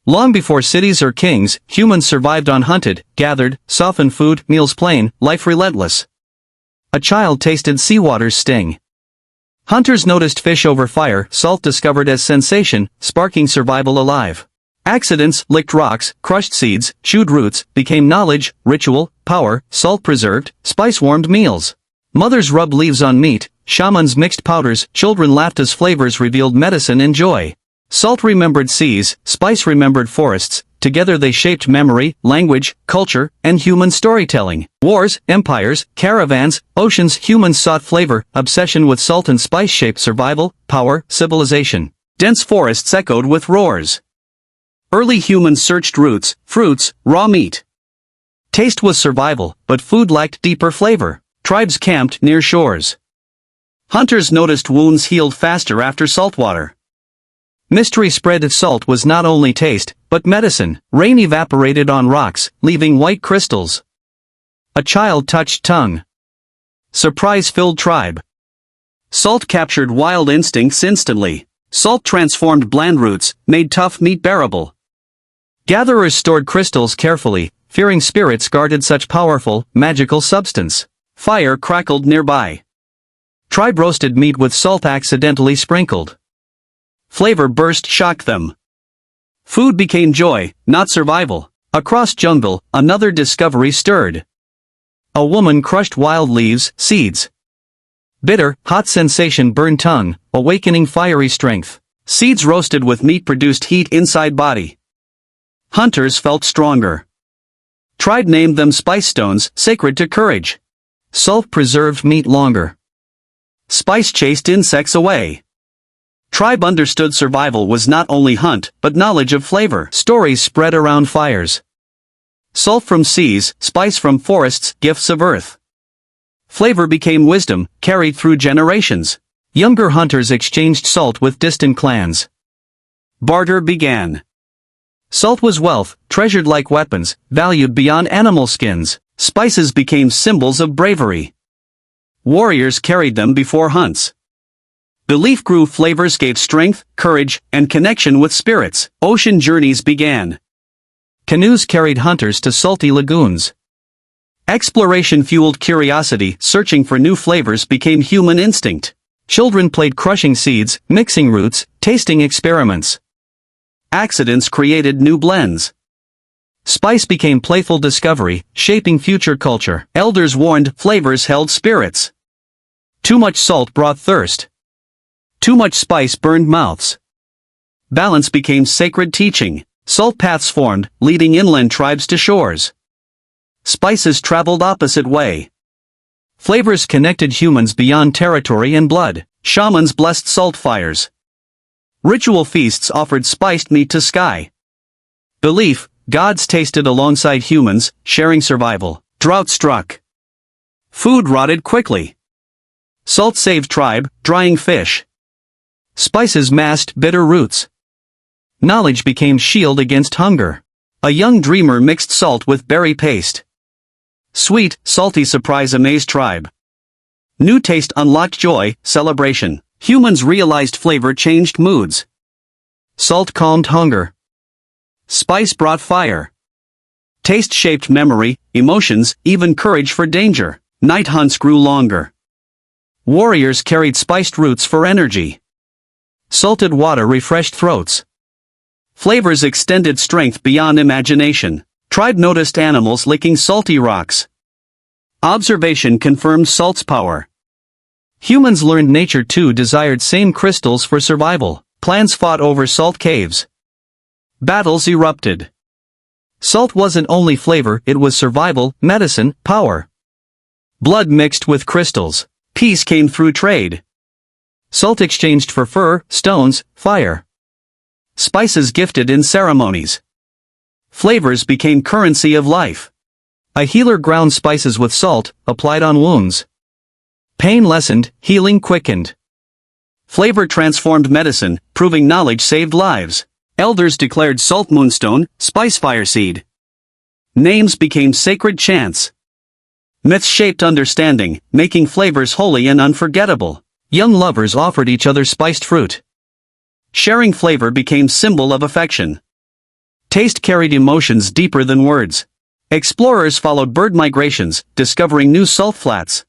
Long before cities or kings, humans survived on hunted, gathered, softened food, meals plain, life relentless. A child tasted seawater's sting. Hunters noticed fish over fire, salt discovered as sensation, sparking survival alive. Accidents, licked rocks, crushed seeds, chewed roots, became knowledge, ritual, power, salt preserved, spice warmed meals. Mothers rubbed leaves on meat, shamans mixed powders, children laughed as flavors revealed medicine and joy. Salt remembered seas, spice remembered forests, together they shaped memory, language, culture, and human storytelling. Wars, empires, caravans, oceans, humans sought flavor, obsession with salt and spice shaped survival, power, civilization. Dense forests echoed with roars. Early humans searched roots, fruits, raw meat. Taste was survival, but food lacked deeper flavor. Tribes camped near shores. Hunters noticed wounds healed faster after saltwater. Mystery spread that salt was not only taste, but medicine. Rain evaporated on rocks, leaving white crystals. A child touched tongue. Surprise filled tribe. Salt captured wild instincts instantly. Salt transformed bland roots, made tough meat bearable. Gatherers stored crystals carefully, fearing spirits guarded such powerful, magical substance. Fire crackled nearby. Tribe roasted meat with salt accidentally sprinkled. Flavor burst shocked them. Food became joy, not survival. Across jungle, another discovery stirred. A woman crushed wild leaves, seeds. Bitter, hot sensation burned tongue, awakening fiery strength. Seeds roasted with meat produced heat inside body. Hunters felt stronger. Tribe named them spice stones, sacred to courage. Salt preserved meat longer. Spice chased insects away. Tribe understood survival was not only hunt, but knowledge of flavor. Stories spread around fires. Salt from seas, spice from forests, gifts of earth. Flavor became wisdom, carried through generations. Younger hunters exchanged salt with distant clans. Barter began. Salt was wealth, treasured like weapons, valued beyond animal skins. Spices became symbols of bravery. Warriors carried them before hunts. Belief grew, flavors gave strength, courage, and connection with spirits. Ocean journeys began. Canoes carried hunters to salty lagoons. Exploration fueled curiosity, searching for new flavors became human instinct. Children played crushing seeds, mixing roots, tasting experiments. Accidents created new blends. Spice became playful discovery, shaping future culture. Elders warned, flavors held spirits. Too much salt brought thirst. Too much spice burned mouths. Balance became sacred teaching. Salt paths formed, leading inland tribes to shores. Spices traveled opposite way. Flavors connected humans beyond territory and blood. Shamans blessed salt fires. Ritual feasts offered spiced meat to sky. Belief, gods tasted alongside humans, sharing survival. Drought struck. Food rotted quickly. Salt saved tribe, drying fish. Spices masked bitter roots. Knowledge became shield against hunger. A young dreamer mixed salt with berry paste. Sweet, salty surprise amazed tribe. New taste unlocked joy, celebration. Humans realized flavor changed moods. Salt calmed hunger. Spice brought fire. Taste shaped memory, emotions, even courage for danger. Night hunts grew longer. Warriors carried spiced roots for energy. Salted water refreshed throats. Flavors extended strength beyond imagination. Tribe noticed animals licking salty rocks. Observation confirmed salt's power. Humans learned nature too desired same crystals for survival. Clans fought over salt caves. Battles erupted. Salt wasn't only flavor, it was survival, medicine, power. Blood mixed with crystals. Peace came through trade. Salt exchanged for fur, stones, fire. Spices gifted in ceremonies. Flavors became currency of life. A healer ground spices with salt, applied on wounds. Pain lessened, healing quickened. Flavor transformed medicine, proving knowledge saved lives. Elders declared salt moonstone, spice fire seed. Names became sacred chants. Myths shaped understanding, making flavors holy and unforgettable. Young lovers offered each other spiced fruit. Sharing flavor became symbol of affection. Taste carried emotions deeper than words. Explorers followed bird migrations, discovering new salt flats.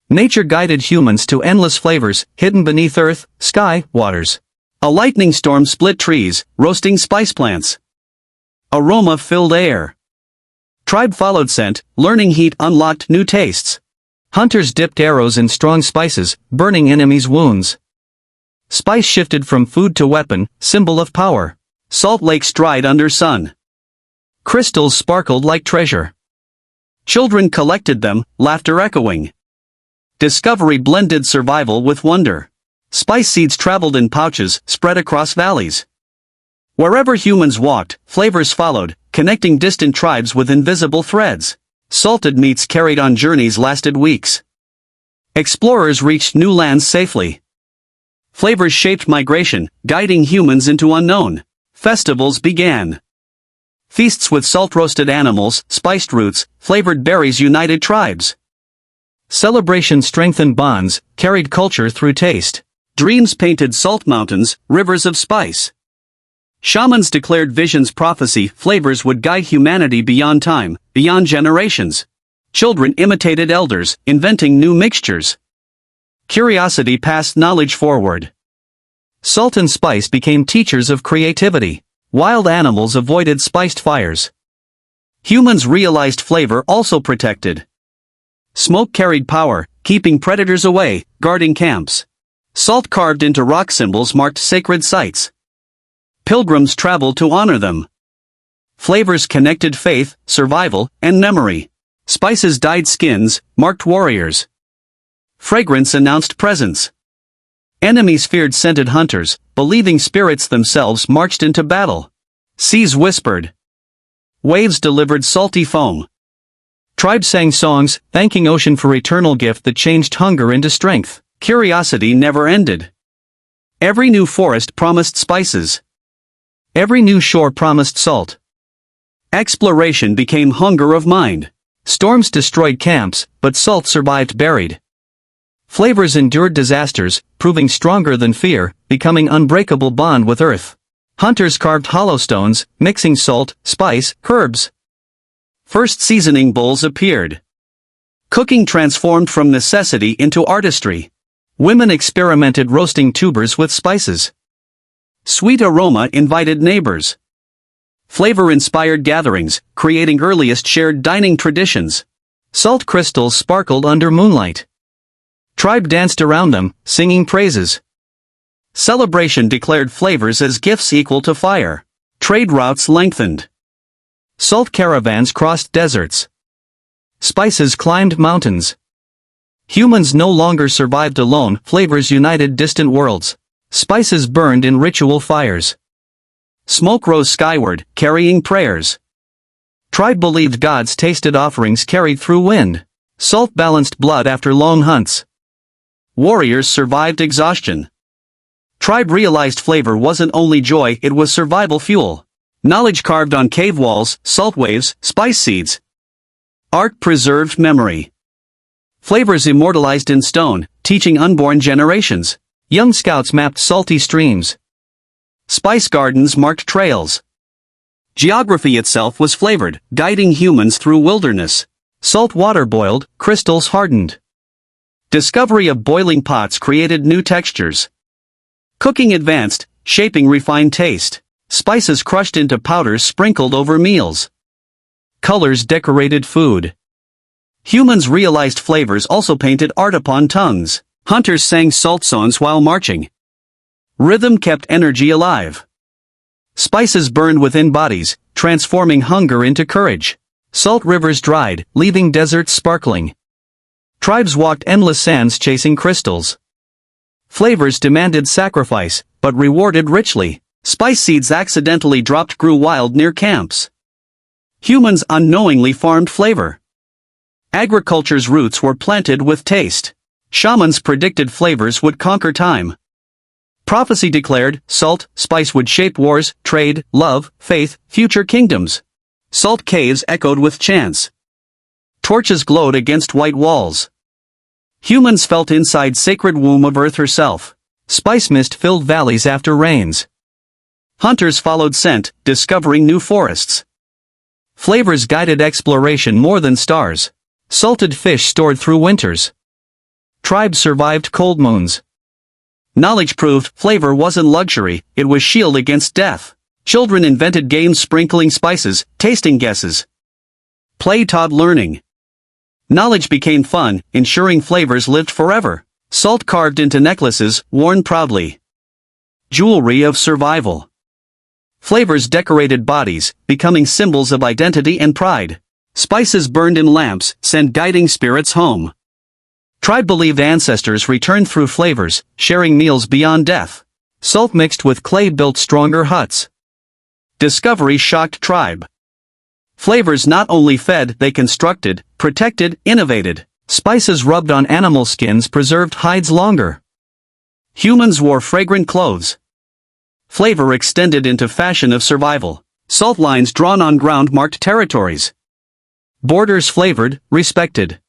Nature guided humans to endless flavors, hidden beneath earth, sky, waters. A lightning storm split trees, roasting spice plants. Aroma filled air. Tribe followed scent, learning heat unlocked new tastes. Hunters dipped arrows in strong spices, burning enemies' wounds. Spice shifted from food to weapon, symbol of power. Salt lakes dried under sun. Crystals sparkled like treasure. Children collected them, laughter echoing. Discovery blended survival with wonder. Spice seeds traveled in pouches, spread across valleys. Wherever humans walked, flavors followed, connecting distant tribes with invisible threads. Salted meats carried on journeys lasted weeks. Explorers reached new lands safely. Flavors shaped migration, guiding humans into unknown. Festivals began. Feasts with salt-roasted animals, spiced roots, flavored berries united tribes. Celebration strengthened bonds, carried culture through taste. Dreams painted salt mountains, rivers of spice. Shamans declared visions prophecy, flavors would guide humanity beyond time, beyond generations. Children imitated elders, inventing new mixtures. Curiosity passed knowledge forward. Salt and spice became teachers of creativity. Wild animals avoided spiced fires. Humans realized flavor also protected. Smoke carried power, keeping predators away, guarding camps. Salt carved into rock symbols marked sacred sites. Pilgrims traveled to honor them. Flavors connected faith, survival, and memory. Spices dyed skins, marked warriors. Fragrance announced presence. Enemies feared scented hunters, believing spirits themselves marched into battle. Seas whispered. Waves delivered salty foam. Tribes sang songs, thanking ocean for eternal gift that changed hunger into strength. Curiosity never ended. Every new forest promised spices. Every new shore promised salt. Exploration became hunger of mind. Storms destroyed camps, but salt survived buried. Flavors endured disasters, proving stronger than fear, becoming unbreakable bond with earth. Hunters carved hollow stones, mixing salt, spice, herbs. First seasoning bowls appeared. Cooking transformed from necessity into artistry. Women experimented roasting tubers with spices. Sweet aroma invited neighbors. Flavor-inspired gatherings, creating earliest shared dining traditions. Salt crystals sparkled under moonlight. Tribe danced around them, singing praises. Celebration declared flavors as gifts equal to fire. Trade routes lengthened. Salt caravans crossed deserts. Spices climbed mountains. Humans no longer survived alone, flavors united distant worlds. Spices burned in ritual fires. Smoke rose skyward, carrying prayers. Tribe believed gods tasted offerings carried through wind. Salt balanced blood after long hunts. Warriors survived exhaustion. Tribe realized flavor wasn't only joy, it was survival fuel. Knowledge carved on cave walls, salt waves, spice seeds. Art preserved memory. Flavors immortalized in stone, teaching unborn generations. Young scouts mapped salty streams. Spice gardens marked trails. Geography itself was flavored, guiding humans through wilderness. Salt water boiled, crystals hardened. Discovery of boiling pots created new textures. Cooking advanced, shaping refined taste. Spices crushed into powders sprinkled over meals. Colors decorated food. Humans realized flavors also painted art upon tongues. Hunters sang salt songs while marching. Rhythm kept energy alive. Spices burned within bodies, transforming hunger into courage. Salt rivers dried, leaving deserts sparkling. Tribes walked endless sands chasing crystals. Flavors demanded sacrifice, but rewarded richly. Spice seeds accidentally dropped grew wild near camps. Humans unknowingly farmed flavor. Agriculture's roots were planted with taste. Shamans predicted flavors would conquer time. Prophecy declared, salt, spice would shape wars, trade, love, faith, future kingdoms. Salt caves echoed with chants. Torches glowed against white walls. Humans felt inside sacred womb of earth herself. Spice mist filled valleys after rains. Hunters followed scent, discovering new forests. Flavors guided exploration more than stars. Salted fish stored through winters. Tribes survived cold moons. Knowledge proved flavor wasn't luxury, it was shield against death. Children invented games sprinkling spices, tasting guesses. Play taught learning. Knowledge became fun, ensuring flavors lived forever. Salt carved into necklaces, worn proudly. Jewelry of survival. Flavors decorated bodies, becoming symbols of identity and pride. Spices burned in lamps, sent guiding spirits home. Tribe believed ancestors returned through flavors, sharing meals beyond death. Salt mixed with clay built stronger huts. Discovery shocked tribe. Flavors not only fed, they constructed, protected, innovated. Spices rubbed on animal skins preserved hides longer. Humans wore fragrant clothes. Flavor extended into fashion of survival. Salt lines drawn on ground marked territories. Borders flavored, respected.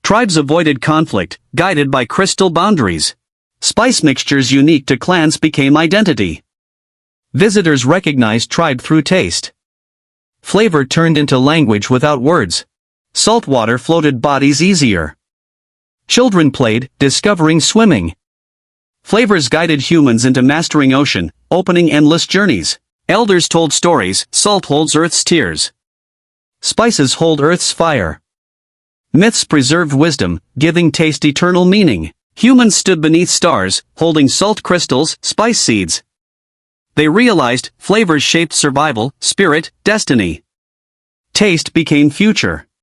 Tribes avoided conflict, guided by crystal boundaries. Spice mixtures unique to clans became identity. Visitors recognized tribe through taste. Flavor turned into language without words. Salt water floated bodies easier. Children played, discovering swimming. Flavors guided humans into mastering ocean, opening endless journeys. Elders told stories, salt holds earth's tears. Spices hold earth's fire. Myths preserved wisdom, giving taste eternal meaning. Humans stood beneath stars, holding salt crystals, spice seeds. They realized flavors shaped survival, spirit, destiny. Taste became future.